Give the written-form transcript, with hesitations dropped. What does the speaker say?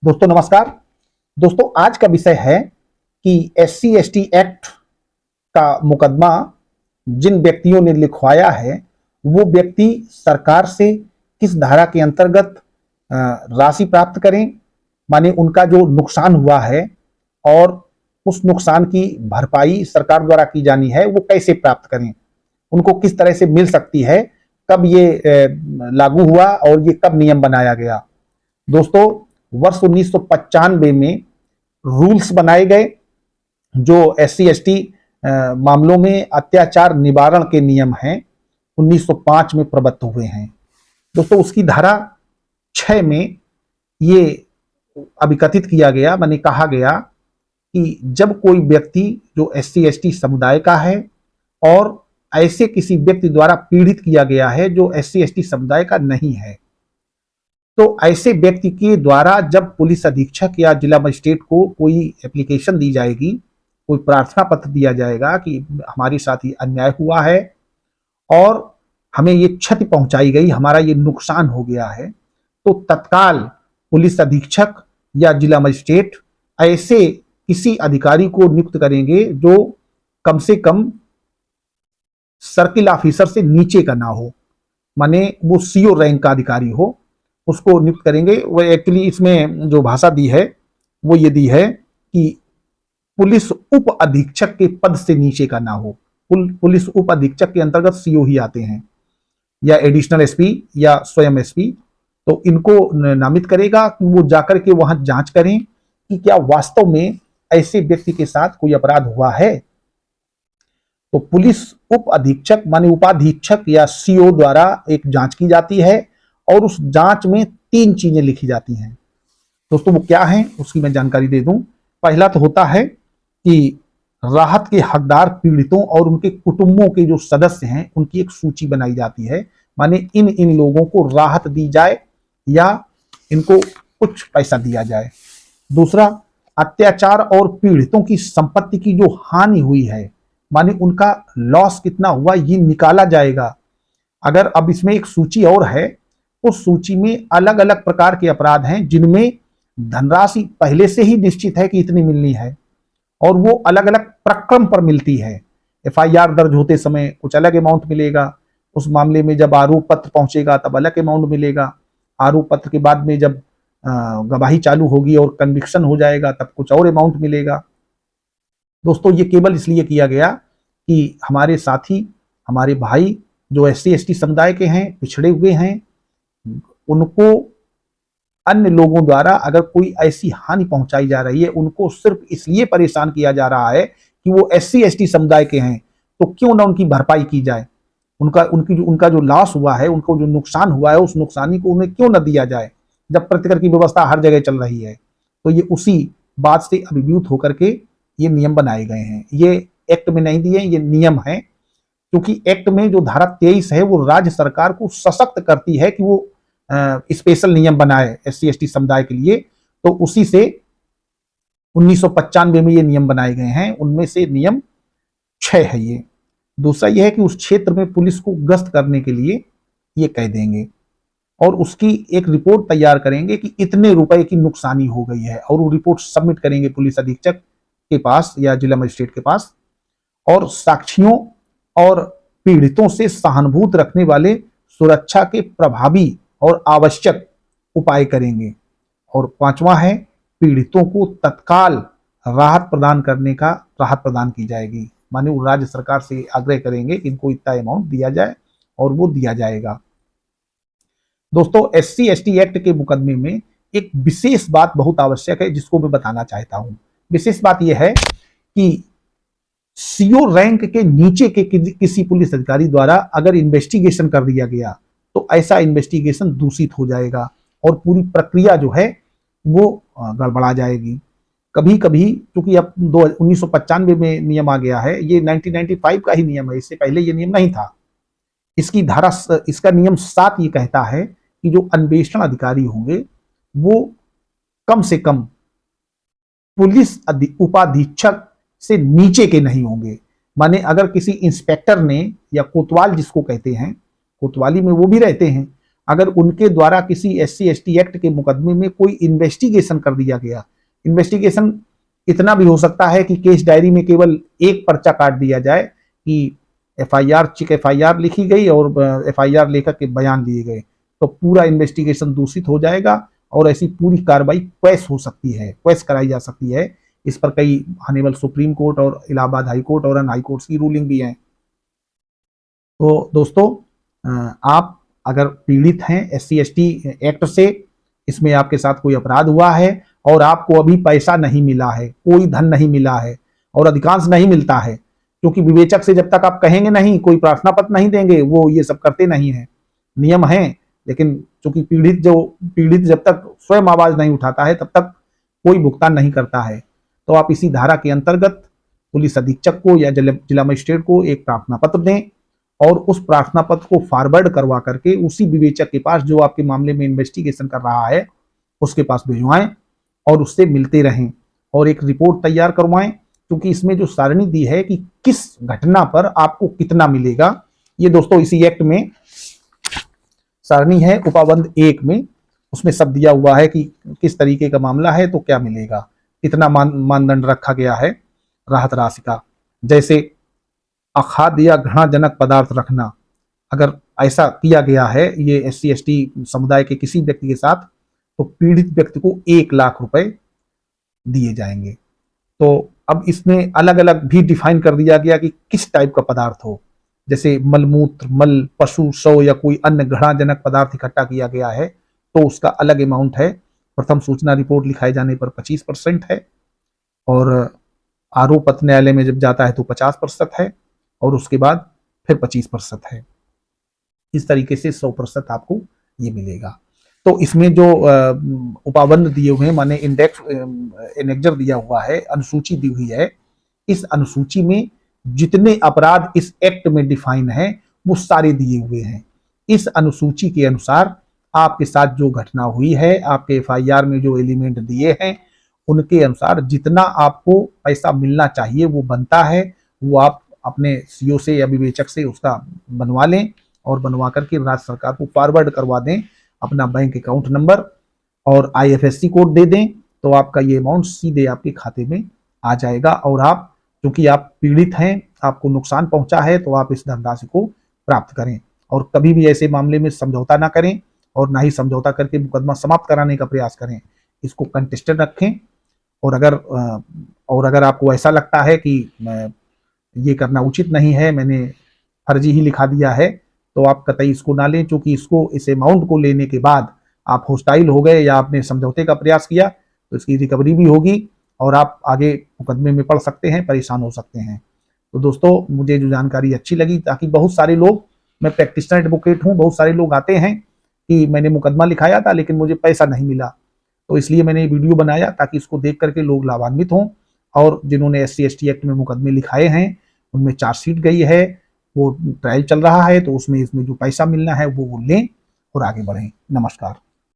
दोस्तों नमस्कार। दोस्तों आज का विषय है कि एससी एसटी एक्ट का मुकदमा जिन व्यक्तियों ने लिखवाया है वो व्यक्ति सरकार से किस धारा के अंतर्गत राशि प्राप्त करें, माने उनका जो नुकसान हुआ है और उस नुकसान की भरपाई सरकार द्वारा की जानी है वो कैसे प्राप्त करें, उनको किस तरह से मिल सकती है, कब ये लागू हुआ और ये कब नियम बनाया गया। दोस्तों वर्ष 1995 में रूल्स बनाए गए जो एससी एसटी मामलों में अत्याचार निवारण के नियम हैं 1905 में प्रबद्ध हुए हैं। दोस्तों उसकी धारा 6 में ये अभिकथित किया गया, माने कहा गया कि जब कोई व्यक्ति जो एससी एसटी समुदाय का है और ऐसे किसी व्यक्ति द्वारा पीड़ित किया गया है जो एससी एसटी समुदाय का नहीं है, तो ऐसे व्यक्ति के द्वारा जब पुलिस अधीक्षक या जिला मजिस्ट्रेट को कोई एप्लीकेशन दी जाएगी, कोई प्रार्थना पत्र दिया जाएगा कि हमारे साथ ये अन्याय हुआ है और हमें ये क्षति पहुंचाई गई, हमारा ये नुकसान हो गया है, तो तत्काल पुलिस अधीक्षक या जिला मजिस्ट्रेट ऐसे किसी अधिकारी को नियुक्त करेंगे जो कम से कम सर्किल ऑफिसर से नीचे का ना हो, माने वो सीओ रैंक का अधिकारी हो, उसको नियुक्त करेंगे। वो एक्चुअली इसमें जो भाषा दी है वो ये दी है कि पुलिस उप अधीक्षक के पद से नीचे का ना हो। पुलिस उप अधीक्षक के अंतर्गत सीओ ही आते हैं या एडिशनल एसपी या स्वयं एसपी, तो इनको नामित करेगा कि वो जाकर के वहां जांच करें कि क्या वास्तव में ऐसे व्यक्ति के साथ कोई अपराध हुआ है। तो पुलिस उप अधीक्षक माने उपाधीक्षक या सीओ द्वारा एक जांच की जाती है और उस जांच में 3 चीजें लिखी जाती हैं। दोस्तों वो क्या है उसकी मैं जानकारी दे दूं। पहला तो होता है कि राहत के हकदार पीड़ितों और उनके कुटुंबों के जो सदस्य हैं उनकी एक सूची बनाई जाती है, माने इन लोगों को राहत दी जाए या इनको कुछ पैसा दिया जाए। दूसरा, अत्याचार और पीड़ितों की संपत्ति की जो हानि हुई है, माने उनका लॉस कितना हुआ ये निकाला जाएगा। अगर अब इसमें एक सूची और है, उस सूची में अलग अलग प्रकार के अपराध हैं जिनमें धनराशि पहले से ही निश्चित है कि इतनी मिलनी है और वो अलग अलग प्रक्रम पर मिलती है। एफआईआर दर्ज होते समय कुछ अलग अमाउंट मिलेगा, उस मामले में जब आरोप पत्र पहुंचेगा तब अलग अमाउंट मिलेगा, आरोप पत्र के बाद में जब गवाही चालू होगी और कन्विक्शन हो जाएगा तब कुछ और अमाउंट मिलेगा। दोस्तों ये केवल इसलिए किया गया कि हमारे साथी, हमारे भाई जो एससी एसटी समुदाय के हैं, पिछड़े हुए हैं, उनको अन्य लोगों द्वारा अगर कोई ऐसी हानि पहुंचाई जा रही है, उनको सिर्फ इसलिए परेशान किया जा रहा है कि वो एससी एसटी समुदाय के हैं, तो क्यों ना उनकी भरपाई की जाए। उनका जो लॉस हुआ है, उनको जो नुकसान हुआ है, उस नुकसानी को उन्हें क्यों न दिया जाए, जब प्रतिकर की व्यवस्था हर जगह चल रही है। तो ये उसी बात से अभिभूत होकर के ये नियम बनाए गए हैं। ये एक्ट में नहीं दिए, ये नियम है, क्योंकि एक्ट में जो धारा 23 है वो राज्य सरकार को सशक्त करती है कि वो स्पेशल नियम बनाए एससी एसटी समुदाय के लिए। तो उसी से 1995 में ये नियम बनाए गए हैं, उनमें से नियम 6 है ये। दूसरा ये है कि उस क्षेत्र में पुलिस को गश्त करने के लिए ये कह देंगे और उसकी एक रिपोर्ट तैयार करेंगे कि इतने रुपए की नुकसानी हो गई है और वो रिपोर्ट सबमिट करेंगे पुलिस अधीक्षक के पास या जिला मजिस्ट्रेट के पास, और साक्षियों और पीड़ितों से सहानुभूति रखने वाले सुरक्षा के प्रभावी और आवश्यक उपाय करेंगे। और 5वां है, पीड़ितों को तत्काल राहत प्रदान की जाएगी, माने वो राज्य सरकार से आग्रह करेंगे कि इनको इतना अमाउंट दिया जाए और वो दिया जाएगा। दोस्तों एससी एसटी एक्ट के मुकदमे में एक विशेष बात बहुत आवश्यक है जिसको मैं बताना चाहता हूं। विशेष बात यह है कि सीओ रैंक के नीचे के किसी पुलिस अधिकारी द्वारा अगर इन्वेस्टिगेशन कर दिया गया तो ऐसा इन्वेस्टिगेशन दूषित हो जाएगा और पूरी प्रक्रिया जो है वो गड़बड़ा जाएगी। कभी कभी क्योंकि अब 1995 में नियम आ गया है, ये 1995 का ही नियम है, इससे पहले ये नियम नहीं था। इसका नियम 7 ये कहता है कि जो अन्वेषण अधिकारी होंगे वो कम से कम पुलिस उपाधीक्षक से नीचे के नहीं होंगे। माने अगर किसी इंस्पेक्टर ने या कोतवाल जिसको कहते हैं, कोतवाली में वो भी रहते हैं, अगर उनके द्वारा किसी SC/ST एक्ट के मुकदमे में कोई इन्वेस्टिगेशन कर दिया गया, इन्वेस्टिगेशन इतना भी हो सकता है कि केस डायरी में केवल एक पर्चा काट दिया जाए कि FIR लिखी गई और FIR लेकर के बयान दिए गए, तो पूरा इन्वेस्टिगेशन दूषित हो जाएगा और ऐसी पूरी कार्रवाई क्वैश हो सकती है, क्वैश कराई जा सकती है। इस पर कई हॉनरेबल सुप्रीम कोर्ट और इलाहाबाद हाई कोर्ट और अन्य हाई कोर्ट की रूलिंग भी है। तो दोस्तों, आप अगर पीड़ित हैं SC/ST एक्ट से, इसमें आपके साथ कोई अपराध हुआ है और आपको अभी पैसा नहीं मिला है, कोई धन नहीं मिला है और अधिकांश नहीं मिलता है, क्योंकि विवेचक से जब तक आप कहेंगे नहीं, कोई प्रार्थना पत्र नहीं देंगे, वो ये सब करते नहीं है, नियम है। लेकिन चूंकि पीड़ित जब तक स्वयं आवाज नहीं उठाता है तब तक कोई भुगतान नहीं करता है, तो आप इसी धारा के अंतर्गत पुलिस अधीक्षक को या जिला मजिस्ट्रेट को एक प्रार्थना पत्र दें और उस प्रार्थना पत्र को फॉरवर्ड करवा करके उसी विवेचक के पास जो आपके मामले में इन्वेस्टिगेशन कर रहा है उसके पास भिजवाएं और उससे मिलते रहें और एक रिपोर्ट तैयार करवाएं, क्योंकि इसमें जो सारणी दी है कि किस घटना पर आपको कितना मिलेगा, ये दोस्तों इसी एक्ट में सारणी है उपाबंध 1 में, उसमें सब दिया हुआ है कि किस तरीके का मामला है तो क्या मिलेगा, कितना मानदंड रखा गया है राहत राशि का। जैसे अखाद्य या घृणाजनक पदार्थ रखना, अगर ऐसा किया गया है ये SC/ST समुदाय के किसी व्यक्ति के साथ, तो पीड़ित व्यक्ति को 1 लाख रुपए दिए जाएंगे। तो अब इसमें अलग अलग भी डिफाइन कर दिया गया कि किस टाइप का पदार्थ हो, जैसे मलमूत्र, मल, पशु, शव या कोई अन्य घृणाजनक पदार्थ इकट्ठा किया गया है तो उसका अलग अमाउंट है। प्रथम सूचना रिपोर्ट लिखाए जाने पर 25% है और आरोप पत्र न्यायालय में जब जाता है तो 50% है और उसके बाद फिर 25% है। इस तरीके से 100% आपको ये मिलेगा। तो इसमें जो उपाबंध दिए हुए हैं, माने इंडेक्स एनेक्जर दिया हुआ है, अनुसूची दी हुई है, इस अनुसूची में जितने अपराध इस एक्ट में डिफाइन है वो सारे दिए हुए हैं। इस अनुसूची के अनुसार आपके साथ जो घटना हुई है, आपके FIR में जो एलिमेंट दिए हैं, उनके अनुसार जितना आपको पैसा मिलना चाहिए वो बनता है, वो आप अपने CO से या विवेचक से उसका बनवा लें और बनवा करके राज्य सरकार को फॉरवर्ड करवा दें अपना बैंक अकाउंट नंबर और IFSC कोड दे दें, तो आपका ये अमाउंट सीधे आपके खाते में आ जाएगा। और आप, क्योंकि आप पीड़ित हैं, आपको नुकसान पहुंचा है, तो आप इस धनराशि को प्राप्त करें और कभी भी ऐसे मामले में समझौता ना करें और ना ही समझौता करके मुकदमा समाप्त कराने का प्रयास करें। इसको कंटेस्टेड रखें और अगर आपको ऐसा लगता है कि ये करना उचित नहीं है, मैंने फर्जी ही लिखा दिया है, तो आप कतई इसको ना लें, क्योंकि इस अमाउंट को लेने के बाद आप होस्टाइल हो गए या आपने समझौते का प्रयास किया तो इसकी रिकवरी भी होगी और आप आगे मुकदमे में पड़ सकते हैं, परेशान हो सकते हैं। तो दोस्तों, मुझे जो जानकारी अच्छी लगी, ताकि बहुत सारे लोग, मैं प्रैक्टिशनर एडवोकेट हूँ, बहुत सारे लोग आते हैं कि मैंने मुकदमा लिखाया था लेकिन मुझे पैसा नहीं मिला, तो इसलिए मैंने ये वीडियो बनाया ताकि इसको देख करके लोग लाभान्वित हों और जिन्होंने SC/ST एक्ट में मुकदमे लिखाए हैं उनमें चार्जशीट गई है, वो ट्रायल चल रहा है, तो इसमें जो पैसा मिलना है वो लें और आगे बढ़ें। नमस्कार।